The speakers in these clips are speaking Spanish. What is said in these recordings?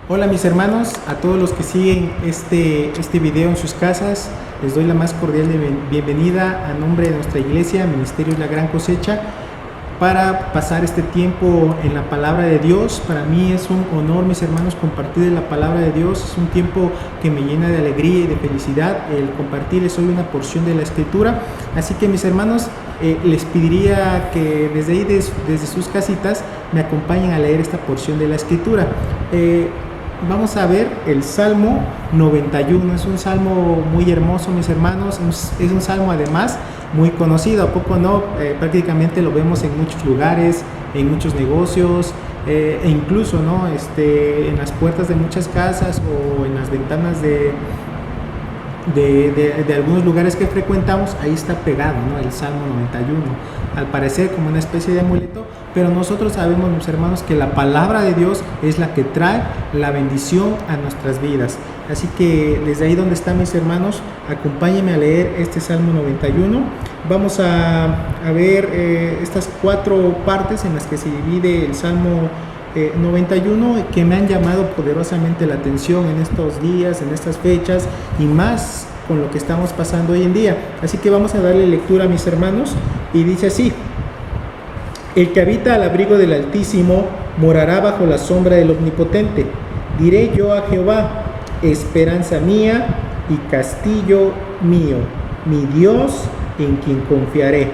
Hola mis hermanos, a todos los que siguen este video en sus casas, les doy la más cordial bienvenida a nombre de nuestra iglesia, Ministerio La Gran Cosecha, para pasar este tiempo en la palabra de Dios. Para mí es un honor, mis hermanos, compartir la palabra de Dios. Es un tiempo que me llena de alegría y de felicidad el compartirles hoy una porción de la Escritura. Así que mis hermanos, les pediría que desde ahí, desde sus casitas, me acompañen a leer esta porción de la Escritura. Vamos a ver el Salmo 91. Es un salmo muy hermoso, mis hermanos. Es un salmo además muy conocido, ¿a poco no? Prácticamente lo vemos en muchos lugares, en muchos negocios, e incluso, ¿no? En las puertas de muchas casas o en las ventanas de algunos lugares que frecuentamos. Ahí está pegado, ¿no? El Salmo 91, al parecer como una especie de amuleto, pero nosotros sabemos, mis hermanos, que la palabra de Dios es la que trae la bendición a nuestras vidas. Así que desde ahí donde están, mis hermanos, acompáñenme a leer este Salmo 91. Vamos a ver estas 4 partes en las que se divide el Salmo 91, que me han llamado poderosamente la atención en estos días, en estas fechas, y más con lo que estamos pasando hoy en día. Así que vamos a darle lectura, mis hermanos, y dice así: el que habita al abrigo del Altísimo morará bajo la sombra del Omnipotente. Diré yo a Jehová, esperanza mía y castillo mío, mi Dios en quien confiaré.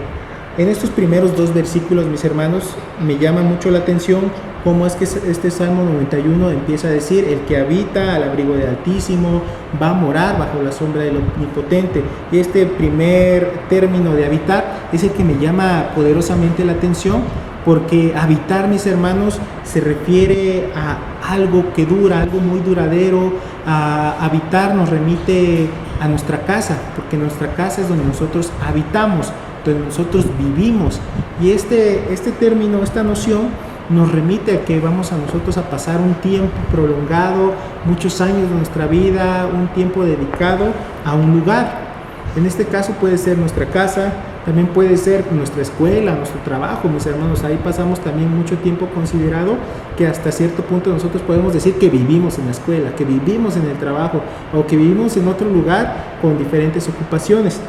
En estos primeros 2 versículos, mis hermanos, me llama mucho la atención cómo es que este Salmo 91 empieza a decir: el que habita al abrigo del Altísimo va a morar bajo la sombra del Omnipotente. Y este primer término de habitar es el que me llama poderosamente la atención, porque habitar, mis hermanos, se refiere a algo que dura, algo muy duradero. Habitar nos remite a nuestra casa, porque nuestra casa es donde nosotros habitamos, donde nosotros vivimos. Y este término, esta noción, nos remite a que vamos a nosotros a pasar un tiempo prolongado, muchos años de nuestra vida, un tiempo dedicado a un lugar. En este caso puede ser nuestra casa, también puede ser nuestra escuela, nuestro trabajo, mis hermanos. Ahí pasamos también mucho tiempo considerado, que hasta cierto punto nosotros podemos decir que vivimos en la escuela, que vivimos en el trabajo, o que vivimos en otro lugar con diferentes ocupaciones.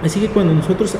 Así que cuando nosotros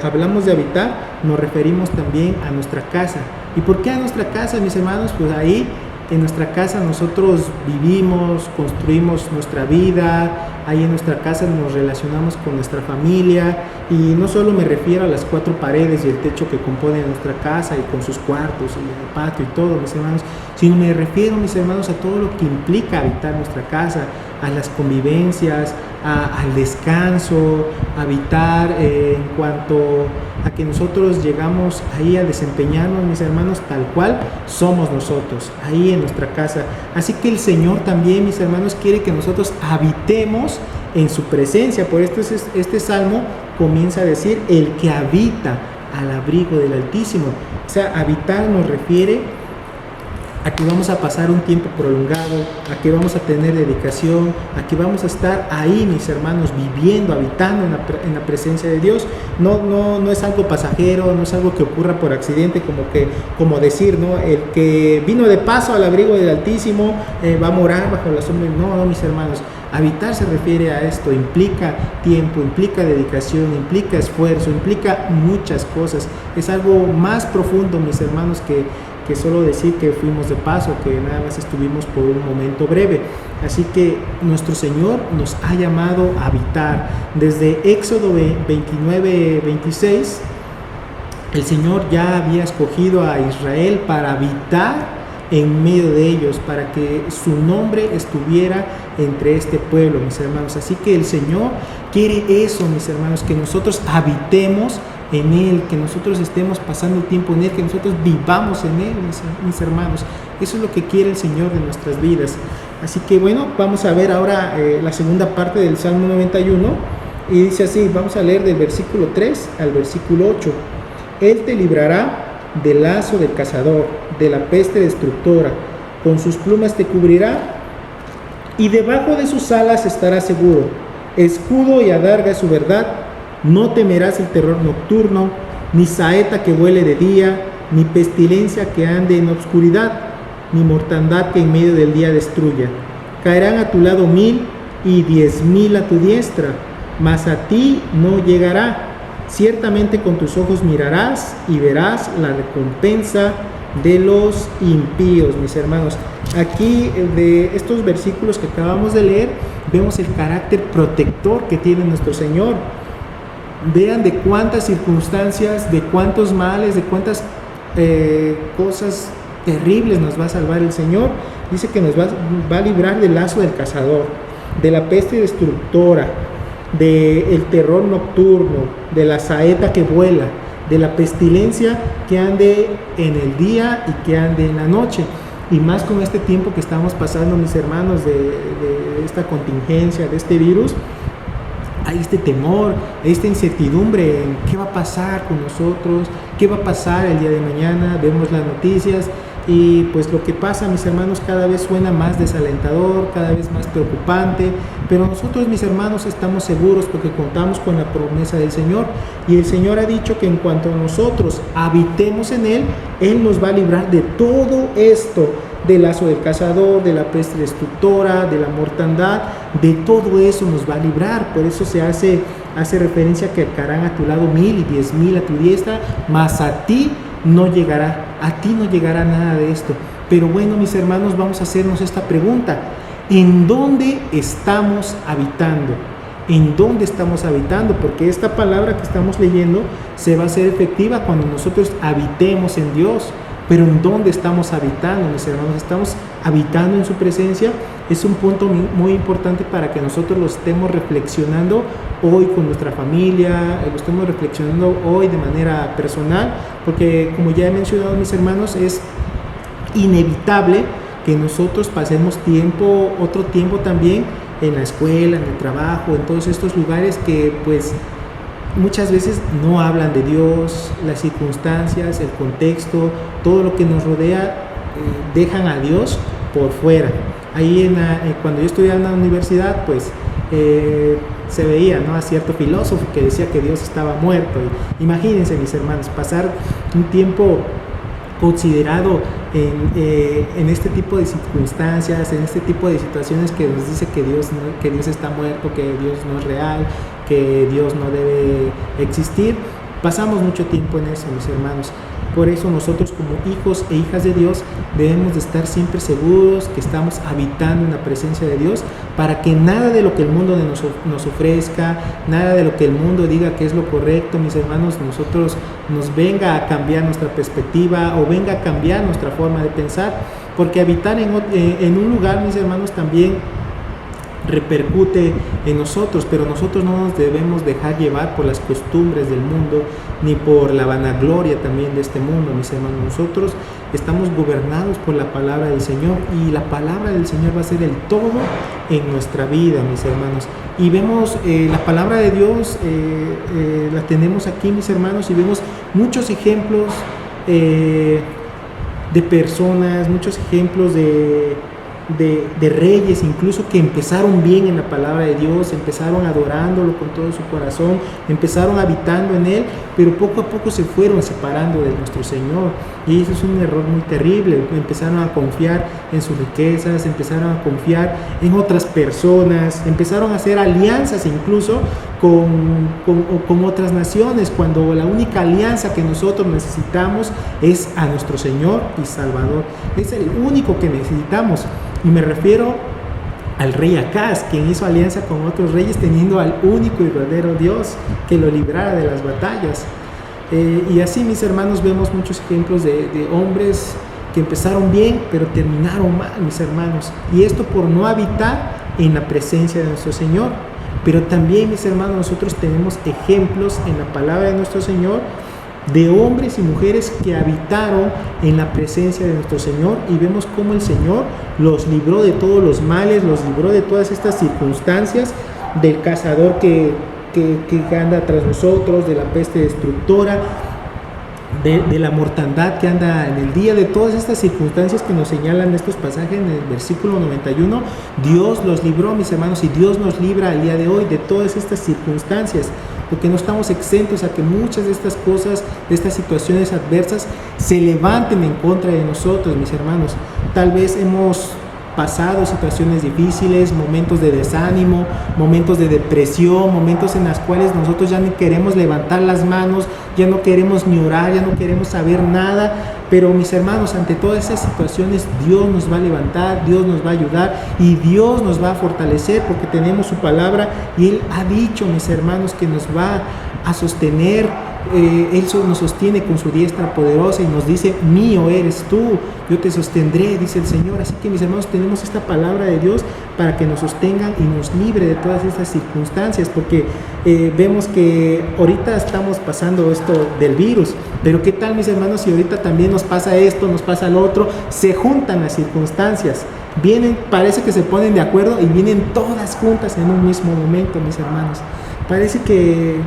hablamos de habitar, nos referimos también a nuestra casa. ¿Y por qué a nuestra casa, mis hermanos? Pues ahí, en nuestra casa, nosotros vivimos, construimos nuestra vida. Ahí en nuestra casa nos relacionamos con nuestra familia. Y no solo me refiero a las 4 paredes y el techo que componen nuestra casa, y con sus cuartos y el patio y todo, mis hermanos, sino me refiero, mis hermanos, a todo lo que implica habitar nuestra casa, a las convivencias, al descanso, habitar en cuanto a que nosotros llegamos ahí a desempeñarnos, mis hermanos, tal cual somos nosotros, ahí en nuestra casa. Así que el Señor también, mis hermanos, quiere que nosotros habitemos en su presencia. Por esto este salmo comienza a decir: el que habita al abrigo del Altísimo. O sea, habitar nos refiere a que vamos a pasar un tiempo prolongado, a que vamos a tener dedicación, a que vamos a estar ahí, mis hermanos, viviendo, habitando en la presencia de Dios. No es algo pasajero, no es algo que ocurra por accidente, como decir, ¿no? El que vino de paso al abrigo del Altísimo va a morar bajo la sombra. No, mis hermanos. Habitar se refiere a esto, implica tiempo, implica dedicación, implica esfuerzo, implica muchas cosas. Es algo más profundo, mis hermanos, que solo decir que fuimos de paso, que nada más estuvimos por un momento breve. Así que nuestro Señor nos ha llamado a habitar. Desde Éxodo 29:26, el Señor ya había escogido a Israel para habitar en medio de ellos, para que su nombre estuviera entre este pueblo, mis hermanos. Así que el Señor quiere eso, mis hermanos, que nosotros habitemos en Él, que nosotros estemos pasando tiempo en Él, que nosotros vivamos en Él, mis hermanos. Eso es lo que quiere el Señor de nuestras vidas. Así que bueno, vamos a ver ahora la segunda parte del Salmo 91, y dice así. Vamos a leer del versículo 3 al versículo 8. Él te librará del lazo del cazador, de la peste destructora. Con sus plumas te cubrirá, y debajo de sus alas estarás seguro. Escudo y adarga es su verdad. No temerás el terror nocturno, ni saeta que vuele de día, ni pestilencia que ande en obscuridad. ni mortandad que en medio del día destruya. Caerán a tu lado 1000 y 10.000 a tu diestra, mas a ti no llegará. Ciertamente con tus ojos mirarás y verás la recompensa de los impíos, mis hermanos. Aquí de estos versículos que acabamos de leer, vemos el carácter protector que tiene nuestro Señor. Vean de cuántas circunstancias, de cuántos males, de cuántas cosas terribles nos va a salvar el Señor. Dice que nos va a librar del lazo del cazador, de la peste destructora, del terror nocturno, de la saeta que vuela, de la pestilencia que ande en el día y que ande en la noche. Y más con este tiempo que estamos pasando, mis hermanos, de esta contingencia, de este virus, hay este temor, esta incertidumbre en qué va a pasar con nosotros, qué va a pasar el día de mañana. Vemos las noticias y pues lo que pasa, mis hermanos, cada vez suena más desalentador, cada vez más preocupante, pero nosotros, mis hermanos, estamos seguros porque contamos con la promesa del Señor, y el Señor ha dicho que en cuanto nosotros habitemos en Él, Él nos va a librar de todo esto, del lazo del cazador, de la peste destructora, de la mortandad, de todo eso nos va a librar. Por eso se hace referencia que caerán a tu lado 1000 y 10.000 a tu diestra, mas a ti no llegará, a ti no llegará nada de esto. Pero bueno, mis hermanos, vamos a hacernos esta pregunta: ¿en dónde estamos habitando? ¿En dónde estamos habitando? Porque esta palabra que estamos leyendo se va a hacer efectiva cuando nosotros habitemos en Dios. Pero ¿en dónde estamos habitando, mis hermanos? ¿Estamos habitando en su presencia? Es un punto muy importante para que nosotros lo estemos reflexionando hoy con nuestra familia, lo estemos reflexionando hoy de manera personal, porque como ya he mencionado, mis hermanos, es inevitable que nosotros pasemos otro tiempo también en la escuela, en el trabajo, en todos estos lugares que pues muchas veces no hablan de Dios, las circunstancias, el contexto, todo lo que nos rodea, dejan a Dios por fuera. Ahí cuando yo estudiaba en la universidad, pues se veía, ¿no?, a cierto filósofo que decía que Dios estaba muerto. Y imagínense, mis hermanos, pasar un tiempo considerado en este tipo de circunstancias, en este tipo de situaciones que nos dice que Dios está muerto, que Dios no es real, que Dios no debe existir. Pasamos mucho tiempo en eso, mis hermanos. Por eso nosotros, como hijos e hijas de Dios, debemos de estar siempre seguros que estamos habitando en la presencia de Dios, para que nada de lo que el mundo nos ofrezca, nada de lo que el mundo diga que es lo correcto, mis hermanos, nosotros nos venga a cambiar nuestra perspectiva o venga a cambiar nuestra forma de pensar. Porque habitar en un lugar, mis hermanos, también repercute en nosotros, pero nosotros no nos debemos dejar llevar por las costumbres del mundo ni por la vanagloria también de este mundo, mis hermanos. Nosotros estamos gobernados por la palabra del Señor, y la palabra del Señor va a ser el todo en nuestra vida, mis hermanos. Y vemos la palabra de Dios, la tenemos aquí, mis hermanos, y vemos muchos ejemplos de personas, muchos ejemplos de reyes incluso, que empezaron bien en la palabra de Dios, empezaron adorándolo con todo su corazón, empezaron habitando en Él, pero poco a poco se fueron separando de nuestro Señor, y eso es un error muy terrible. Empezaron a confiar en sus riquezas, empezaron a confiar en otras personas, empezaron a hacer alianzas incluso con otras naciones, cuando la única alianza que nosotros necesitamos es a nuestro Señor y Salvador. Es el único que necesitamos. Y me refiero al rey Acaz, quien hizo alianza con otros reyes teniendo al único y verdadero Dios que lo librara de las batallas. Y así, mis hermanos, vemos muchos ejemplos de hombres que empezaron bien pero terminaron mal, mis hermanos. Y esto por no habitar en la presencia de nuestro Señor. Pero también, mis hermanos, nosotros tenemos ejemplos en la palabra de nuestro Señor de hombres y mujeres que habitaron en la presencia de nuestro Señor, y vemos cómo el Señor los libró de todos los males, los libró de todas estas circunstancias, del cazador que anda tras nosotros, de la peste destructora, de la mortandad que anda en el día, de todas estas circunstancias que nos señalan estos pasajes en el versículo 91. Dios los libró, mis hermanos, y Dios nos libra al día de hoy de todas estas circunstancias. porque no estamos exentos a que muchas de estas cosas, de estas situaciones adversas, se levanten en contra de nosotros, mis hermanos. Tal vez hemos pasado situaciones difíciles, momentos de desánimo, momentos de depresión, momentos en los cuales nosotros ya ni queremos levantar las manos, ya no queremos ni orar, ya no queremos saber nada. Pero mis hermanos, ante todas esas situaciones, Dios nos va a levantar, Dios nos va a ayudar y Dios nos va a fortalecer, porque tenemos su palabra y Él ha dicho, mis hermanos, que nos va a sostener. Él nos sostiene con su diestra poderosa y nos dice: mío eres tú, yo te sostendré, dice el Señor. Así que, mis hermanos, tenemos esta palabra de Dios para que nos sostengan y nos libre de todas estas circunstancias, porque vemos que ahorita estamos pasando esto del virus, pero ¿qué tal, mis hermanos, si ahorita también nos pasa esto, nos pasa lo otro? Se juntan las circunstancias, vienen, parece que se ponen de acuerdo y vienen todas juntas en un mismo momento, mis hermanos. Parece que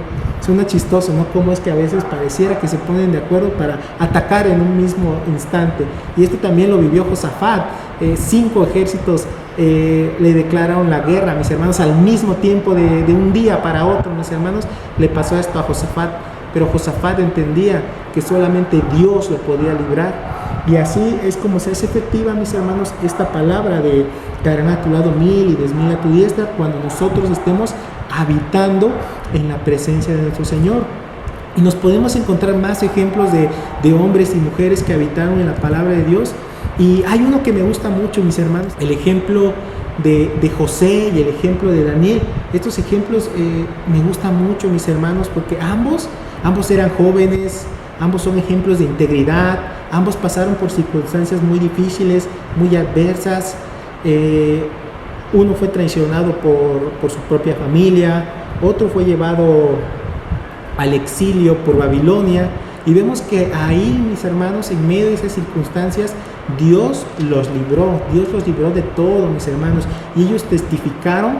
suena chistoso, ¿no? Cómo es que a veces pareciera que se ponen de acuerdo para atacar en un mismo instante. Y esto también lo vivió Josafat. 5 ejércitos le declararon la guerra, mis hermanos, al mismo tiempo, de un día para otro, mis hermanos. Le pasó esto a Josafat, pero Josafat entendía que solamente Dios lo podía librar. Y así es como se hace efectiva, mis hermanos, esta palabra de caerán a tu lado 1000 y 10.000 a tu diestra, cuando nosotros estemos habitando en la presencia de nuestro Señor. Y nos podemos encontrar más ejemplos de hombres y mujeres que habitaron en la palabra de Dios. Y hay uno que me gusta mucho, mis hermanos, el ejemplo de José y el ejemplo de Daniel. Estos ejemplos me gustan mucho, mis hermanos, porque ambos eran jóvenes, ambos son ejemplos de integridad, ambos pasaron por circunstancias muy difíciles, muy adversas. Uno fue traicionado por su propia familia, otro fue llevado al exilio por Babilonia, y vemos que ahí, mis hermanos, en medio de esas circunstancias, Dios los libró de todo, mis hermanos, y ellos testificaron,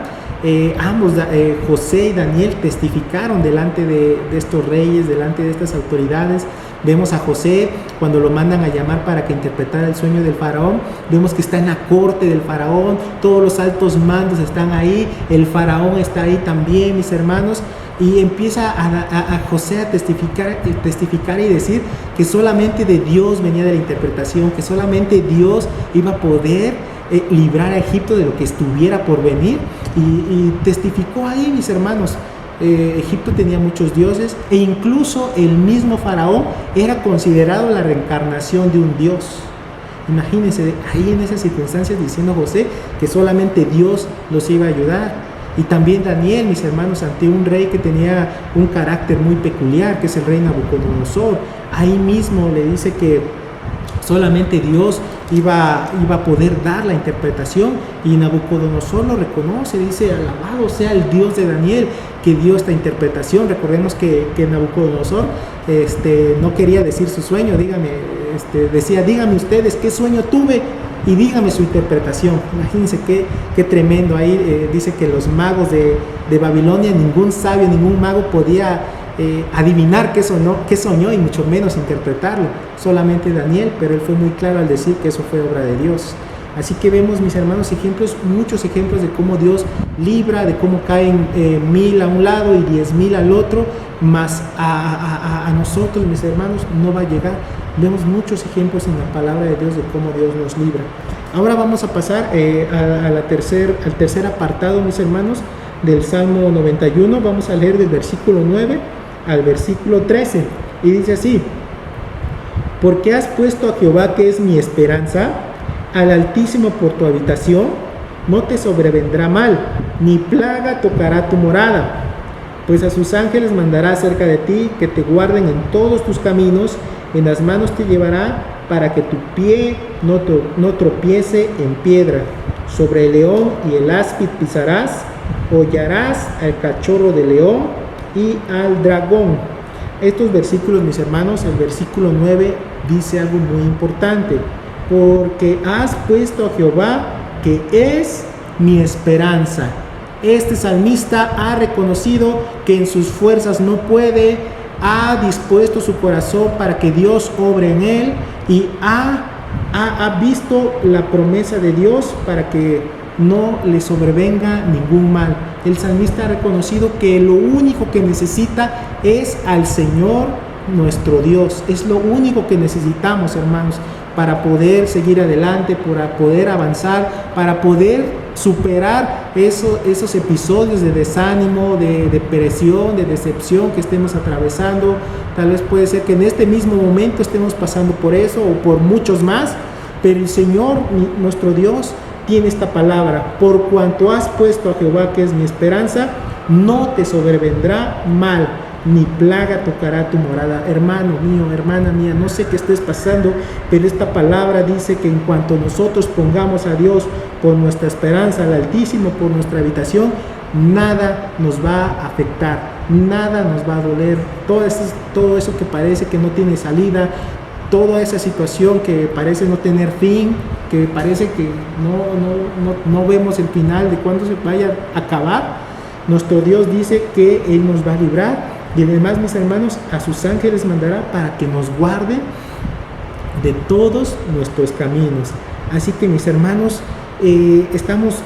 ambos, José y Daniel, testificaron delante de estos reyes, delante de estas autoridades. Vemos a José cuando lo mandan a llamar para que interpretara el sueño del faraón. Vemos que está en la corte del faraón, todos los altos mandos están ahí, el faraón está ahí también, mis hermanos, y empieza a José a testificar y decir que solamente de Dios venía de la interpretación, que solamente Dios iba a poder librar a Egipto de lo que estuviera por venir, y testificó ahí, mis hermanos. Egipto tenía muchos dioses, e incluso el mismo faraón era considerado la reencarnación de un dios. Imagínense ahí en esas circunstancias diciendo José que solamente Dios los iba a ayudar. Y también Daniel, mis hermanos, ante un rey que tenía un carácter muy peculiar, que es el rey Nabucodonosor. Ahí mismo le dice que solamente Dios iba a poder dar la interpretación, y Nabucodonosor lo reconoce, dice: alabado sea el Dios de Daniel, que dio esta interpretación. Recordemos que Nabucodonosor no quería decir su sueño, decía: díganme ustedes qué sueño tuve y dígame su interpretación. Imagínense qué tremendo. Ahí dice que los magos de Babilonia, ningún sabio, ningún mago podía adivinar qué soñó y mucho menos interpretarlo. Solamente Daniel, pero él fue muy claro al decir que eso fue obra de Dios. Así que vemos, mis hermanos, muchos ejemplos de cómo Dios libra, de cómo caen 1000 a un lado y 10.000 al otro, más a nosotros, mis hermanos, no va a llegar. Vemos muchos ejemplos en la palabra de Dios de cómo Dios nos libra. Ahora vamos a pasar al tercer apartado, mis hermanos, del Salmo 91. Vamos a leer del versículo 9 al versículo 13, y dice así: porque has puesto a Jehová, que es mi esperanza, al Altísimo por tu habitación, no te sobrevendrá mal, ni plaga tocará tu morada, pues a sus ángeles mandará acerca de ti, que te guarden en todos tus caminos, en las manos te llevará, para que tu pie no tropiece en piedra. Sobre el león y el áspid pisarás, hollarás al cachorro de león y al dragón. Estos versículos, mis hermanos, el versículo 9 dice algo muy importante: porque has puesto a Jehová, que es mi esperanza. Este salmista ha reconocido que en sus fuerzas no puede, ha dispuesto su corazón para que Dios obre en él, y ha visto la promesa de Dios para que no le sobrevenga ningún mal. El salmista ha reconocido que lo único que necesita es al Señor nuestro Dios. Es lo único que necesitamos, hermanos, para poder seguir adelante, para poder avanzar, para poder superar esos episodios de desánimo, de depresión, de decepción que estemos atravesando. Tal vez puede ser que en este mismo momento estemos pasando por eso o por muchos más, pero el Señor, nuestro Dios, tiene esta palabra: por cuanto has puesto a Jehová, que es mi esperanza, no te sobrevendrá mal, ni plaga tocará tu morada. Hermano mío, hermana mía, no sé qué estés pasando, pero esta palabra dice que en cuanto nosotros pongamos a Dios por nuestra esperanza, al Altísimo por nuestra habitación, nada nos va a afectar, nada nos va a doler. Todo eso que parece que no tiene salida, toda esa situación que parece no tener fin, que parece que no vemos el final de cuándo se vaya a acabar, nuestro Dios dice que Él nos va a librar. Y además, mis hermanos, a sus ángeles mandará para que nos guarden de todos nuestros caminos. Así que, mis hermanos, estamos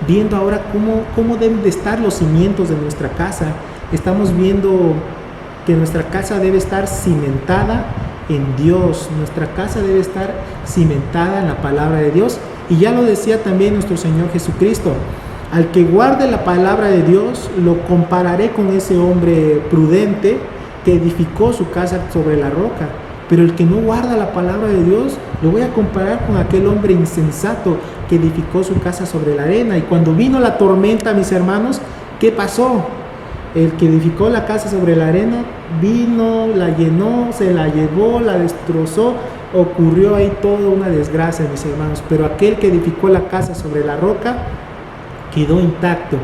viendo ahora cómo deben de estar los cimientos de nuestra casa. Estamos viendo que nuestra casa debe estar cimentada en Dios. Nuestra casa debe estar cimentada en la palabra de Dios. Y ya lo decía también nuestro Señor Jesucristo: al que guarde la palabra de Dios, lo compararé con ese hombre prudente que edificó su casa sobre la roca. Pero el que no guarda la palabra de Dios, lo voy a comparar con aquel hombre insensato que edificó su casa sobre la arena. Y cuando vino la tormenta, mis hermanos, ¿qué pasó? El que edificó la casa sobre la arena vino, la llenó, se la llevó, la destrozó. Ocurrió ahí toda una desgracia, mis hermanos. Pero aquel que edificó la casa sobre la roca quedó intacto.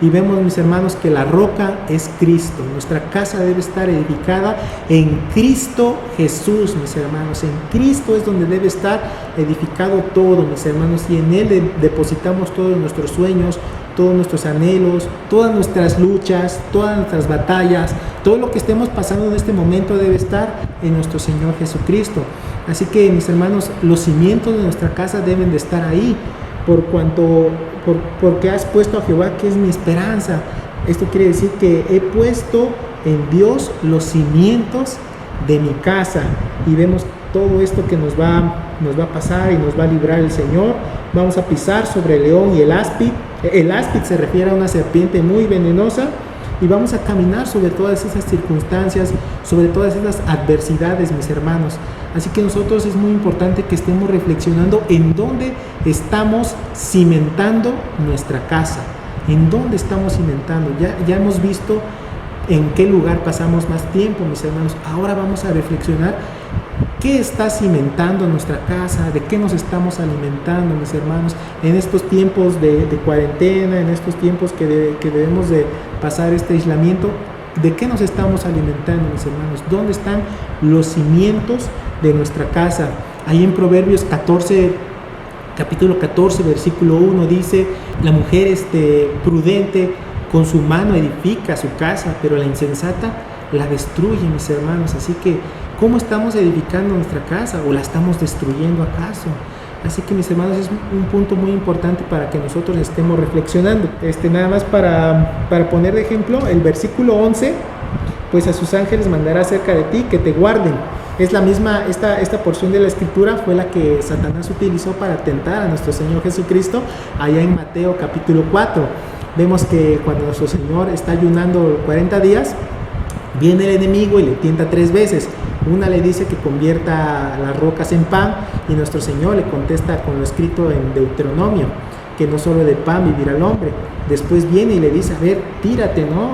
Y vemos, mis hermanos, que la roca es Cristo. Nuestra casa debe estar edificada en Cristo Jesús, mis hermanos. En Cristo es donde debe estar edificado todo, mis hermanos. Y en Él depositamos todos nuestros sueños, todos nuestros anhelos, todas nuestras luchas, todas nuestras batallas. Todo lo que estemos pasando en este momento debe estar en nuestro Señor Jesucristo. Así que, mis hermanos, los cimientos de nuestra casa deben de estar ahí. Porque has puesto a Jehová, que es mi esperanza. Esto quiere decir que he puesto en Dios los cimientos de mi casa. Y vemos todo esto que nos va a pasar y nos va a librar el Señor. Vamos a pisar sobre el león y el áspid. El áspid se refiere a una serpiente muy venenosa. Y vamos a caminar sobre todas esas circunstancias, sobre todas esas adversidades, mis hermanos. Así que nosotros es muy importante que estemos reflexionando en dónde estamos cimentando nuestra casa. En dónde estamos cimentando. Ya hemos visto en qué lugar pasamos más tiempo, mis hermanos. Ahora vamos a reflexionar qué está cimentando nuestra casa, de qué nos estamos alimentando, mis hermanos, en estos tiempos de cuarentena, en estos tiempos que debemos de pasar este aislamiento. ¿De qué nos estamos alimentando, mis hermanos? ¿Dónde están los cimientos de nuestra casa? Ahí en Proverbios 14, capítulo 14, versículo 1 dice: la mujer prudente con su mano edifica su casa, pero la insensata la destruye, mis hermanos. Así que, ¿cómo estamos edificando nuestra casa? ¿O la estamos destruyendo acaso? Así que, mis hermanos, es un punto muy importante para que nosotros estemos reflexionando. Nada más para poner de ejemplo, el versículo 11, pues a sus ángeles mandará cerca de ti que te guarden. Es la misma, esta porción de la escritura fue la que Satanás utilizó para tentar a nuestro Señor Jesucristo allá en Mateo capítulo 4. Vemos que cuando nuestro Señor está ayunando 40 días, viene el enemigo y le tienta 3 veces. Una le dice que convierta las rocas en pan, y nuestro Señor le contesta con lo escrito en Deuteronomio, que no solo de pan vivirá el hombre. Después viene y le dice: a ver, tírate, ¿no?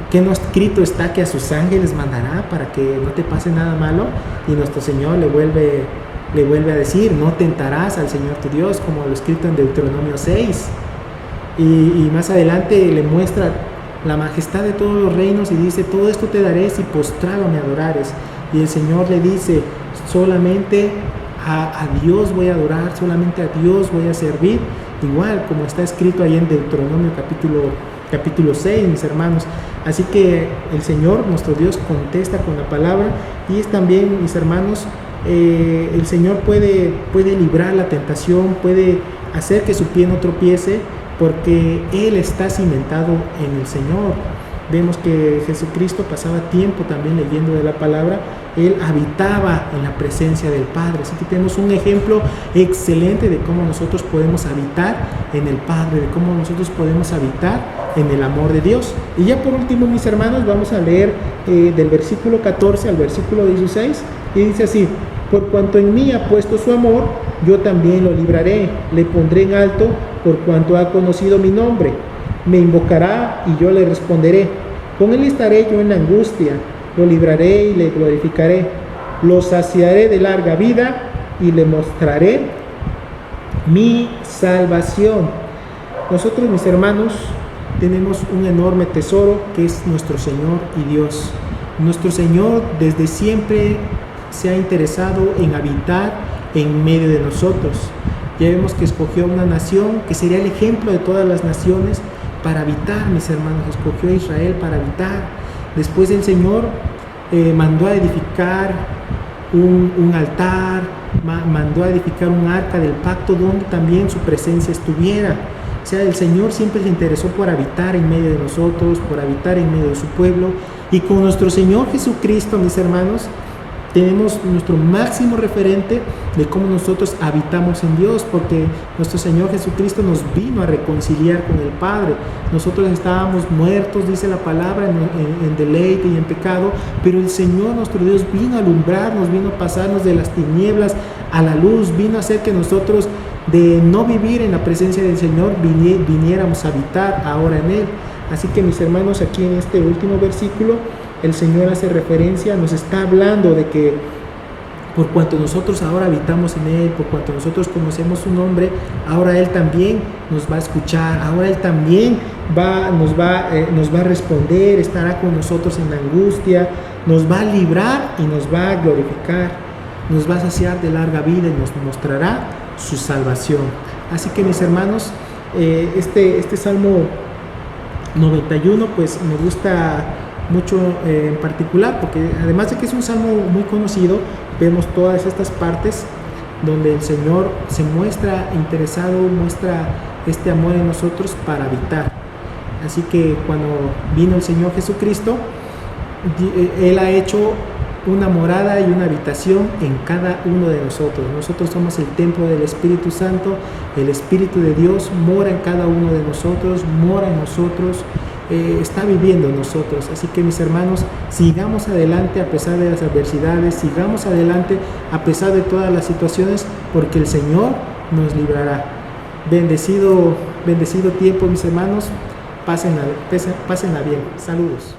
¿Qué no escrito está que a sus ángeles mandará para que no te pase nada malo? Y nuestro Señor le vuelve a decir: no tentarás al Señor tu Dios, como lo escrito en Deuteronomio 6. Y más adelante le muestra la majestad de todos los reinos y dice: todo esto te daré si postrado me adorares. Y el Señor le dice: solamente a Dios voy a adorar, solamente a Dios voy a servir, igual como está escrito ahí en Deuteronomio capítulo 6, mis hermanos. Así que el Señor, nuestro Dios, contesta con la palabra. Y es también, mis hermanos, el Señor puede librar la tentación, puede hacer que su pie no tropiece, porque Él está cimentado en el Señor. Vemos que Jesucristo pasaba tiempo también leyendo de la palabra. Él habitaba en la presencia del Padre. Así que tenemos un ejemplo excelente de cómo nosotros podemos habitar en el Padre, de cómo nosotros podemos habitar en el amor de Dios. Y ya por último, mis hermanos, vamos a leer del versículo 14 al versículo 16, y dice así: por cuanto en mí ha puesto su amor, yo también lo libraré, le pondré en alto por cuanto ha conocido mi nombre. Me invocará y yo le responderé. Con él estaré yo en la angustia, lo libraré y le glorificaré. Lo saciaré de larga vida y le mostraré mi salvación. Nosotros, mis hermanos, tenemos un enorme tesoro que es nuestro Señor y Dios. Nuestro Señor desde siempre se ha interesado en habitar en medio de nosotros. Ya vemos que escogió una nación que sería el ejemplo de todas las naciones para habitar, mis hermanos. Escogió a Israel para habitar. Después el Señor mandó a edificar un altar, mandó a edificar un arca del pacto donde también su presencia estuviera. O sea, el Señor siempre se interesó por habitar en medio de nosotros, por habitar en medio de su pueblo. Y con nuestro Señor Jesucristo, mis hermanos, tenemos nuestro máximo referente de cómo nosotros habitamos en Dios, porque nuestro Señor Jesucristo nos vino a reconciliar con el Padre. Nosotros estábamos muertos, dice la palabra, en deleite y en pecado, pero el Señor, nuestro Dios, vino a alumbrarnos, vino a pasarnos de las tinieblas a la luz, vino a hacer que nosotros, de no vivir en la presencia del Señor, viniéramos a habitar ahora en Él. Así que, mis hermanos, aquí en este último versículo, el Señor hace referencia, nos está hablando de que por cuanto nosotros ahora habitamos en Él, por cuanto nosotros conocemos su nombre, ahora Él también nos va a escuchar, ahora Él también nos va a responder, estará con nosotros en la angustia, nos va a librar y nos va a glorificar, nos va a saciar de larga vida y nos mostrará su salvación. Así que, mis hermanos, este Salmo 91 pues me gusta mucho en particular, porque además de que es un salmo muy conocido, vemos todas estas partes donde el Señor se muestra interesado, muestra este amor en nosotros para habitar. Así que cuando vino el Señor Jesucristo, Él ha hecho una morada y una habitación en cada uno de nosotros. Nosotros somos el templo del Espíritu Santo. El Espíritu de Dios mora en cada uno de nosotros, mora en nosotros, está viviendo en nosotros. Así que, mis hermanos, sigamos adelante a pesar de las adversidades, sigamos adelante a pesar de todas las situaciones, porque el Señor nos librará. Bendecido tiempo, mis hermanos. Pásenla bien. Saludos.